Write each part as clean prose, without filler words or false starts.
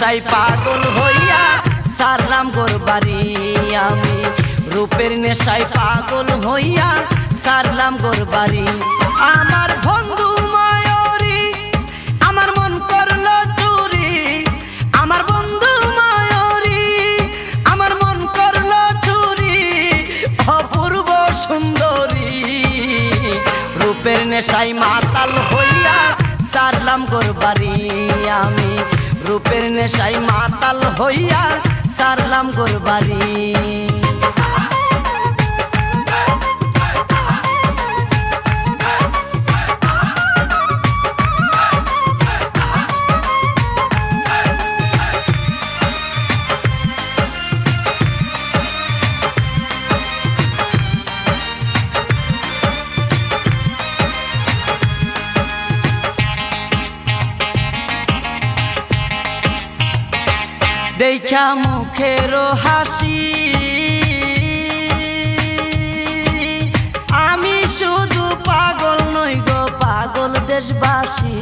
নেশায় পাগল হইয়া সারলাম গোর বাড়ি আমি রূপের নেশায় পাগল হইয়া সারলাম গোর বাড়ি আমার বন্ধু মায়রি আমার মন করলো চুরি আমার বন্ধু মায়রি আমার মন করলো চুরি অপূর্ব সুন্দরী রূপের নেশায় মাতাল হইয়া সারলাম গোর বাড়ি আমি রূপের নেশায় মাতাল হইয়া সারলাম গোর বাড়ি দেখা মুখের হাসি আমি শুধু পাগল নই গো পাগল দেশবাসী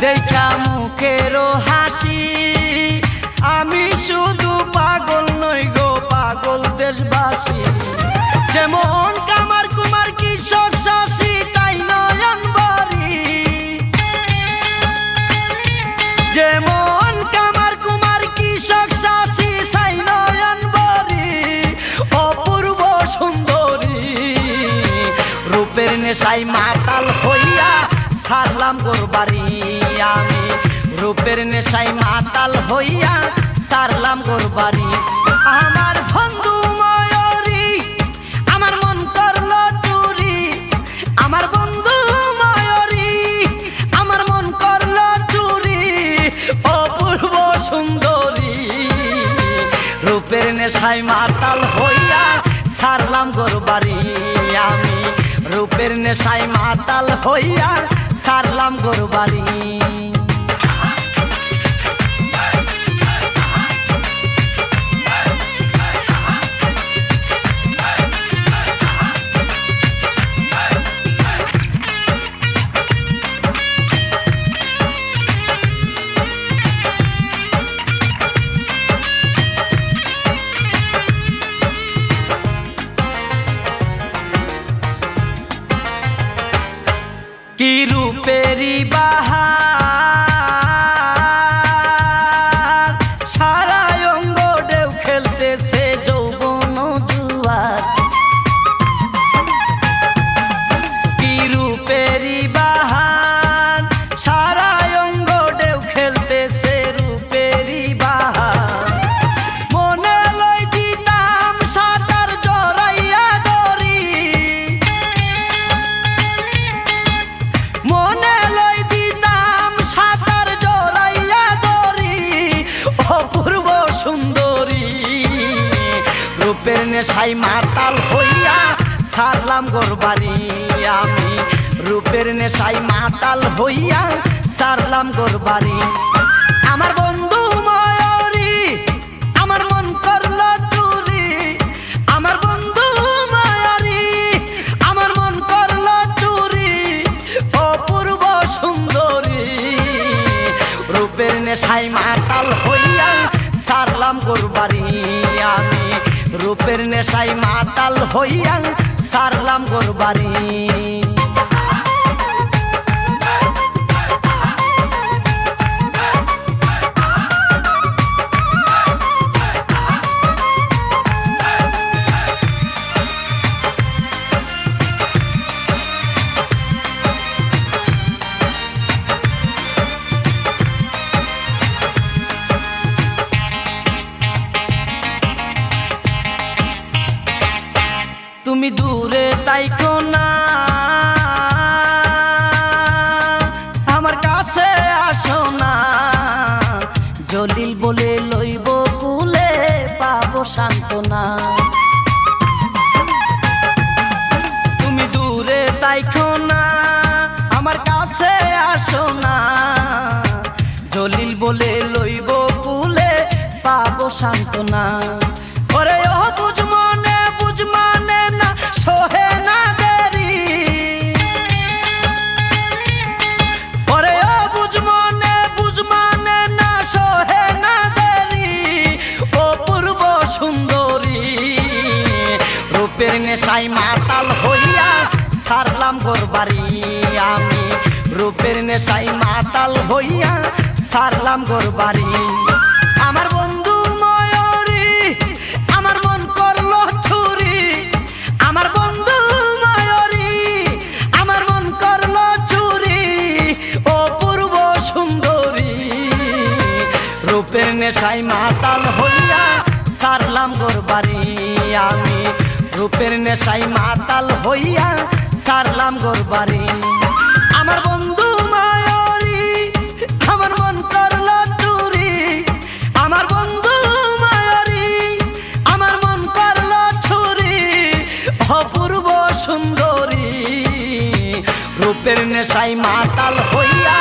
দেখা মুখের হাসি আমি শুধু পাগল নই গো পাগল দেশবাসী যেমন কামার কুমার কিশোর শাসী তাই নয়ন বাড়ি যেমন কামার কুমার কৃষক সাচি সাই নয়ন বাড়ি অপূর্ব সুন্দরী রূপের নেশায় মাতাল হইয়া সারলাম গোর বাড়ি আমি রূপের নেশায় মাতাল হইয়া সারলাম গোর বাড়ি আমার বন্ধু মায়রি আমার মন করলো চুরি আমার বন্ধু মায়রি আমার মন করলো চুরি অপূর্ব সুন্দরী রূপের নেশায় মাতাল হইয়া সারলাম গোর বাড়ি আমি রূপের নেশায় মাতাল হইয়া সারলাম গোর বাড়ি কি রূপেরি বাহার সারা অঙ্গ ঢেউ খেলতেছে যৌবন জুয়ার কি রূপেরি বাহার সারা অঙ্গ ঢেউ খেলতেছে রূপেরি বাহার মনে লই দিতাম সাঁতার জড়াইয়া দড়ি মনে লই দিতাম সাঁতার জড়াইয়া দড়ি অপূর্ব সুন্দরী রূপের নেশায় মাতাল হইয়া সারলাম গোর বাড়ি আমি রূপের নেশায় মাতাল হইয়া সারলাম গোর বাড়ি আমার বন্ধু মায়রি আমার মন করলো চুরি আমার বন্ধু মায়রি আমার মন করলো চুরি অপূর্ব সুন্দরী রূপের নেশায় মাতাল হইয়া সারলাম গোর বাড়ি আমি রূপের নেশায় মাতাল হইয়া সারলাম গোর বাড়ি তুমি দূরে তাইকো না আমার কাছে আসো না জলিল বলে লইব কুলে পাবো সান্ত্বনা তুমি দূরে তাইকো না আমার কাছে আসো না জলিল বলে লইব কুলে পাবো সান্ত্বনা ওরে ও বুঝ মানে না সোহে না দেরি ওরে ও বুঝ মনে রূপের নেশায় মাতাল হইয়া সারলাম গোর বাড়ি আমি রূপের নেশায় মাতাল হইয়া সারলাম গোর বাড়ি আমার বন্ধু ময়ূরী আমার মন করলো চুরি আমার বন্ধু ময়ূরী আমার মন করলো চুরি ও পূর্ব সুন্দরী রূপের নেশায় মাতাল হইয়া সারলাম গোর বাড়ি আমি রূপের নেশায় মাতাল হইয়া সারলাম গোর বাড়ি আমার বন্ধু ময়ূরী আমার মন করলো চুরি আমার বন্ধু ময়ূরী আমার মন করলো চুরি অপূর্ব সুন্দরী রূপের নেশায় মাতাল হইয়া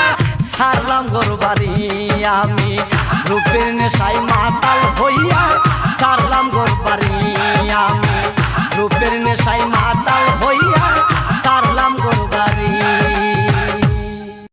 সারলাম গোর বাড়ি আমি রূপের নেশায় মাতাল হইয়া সারলাম গোর বাড়ি আমি রূপের নেশায় মাতাল হইয়া সারলাম গোর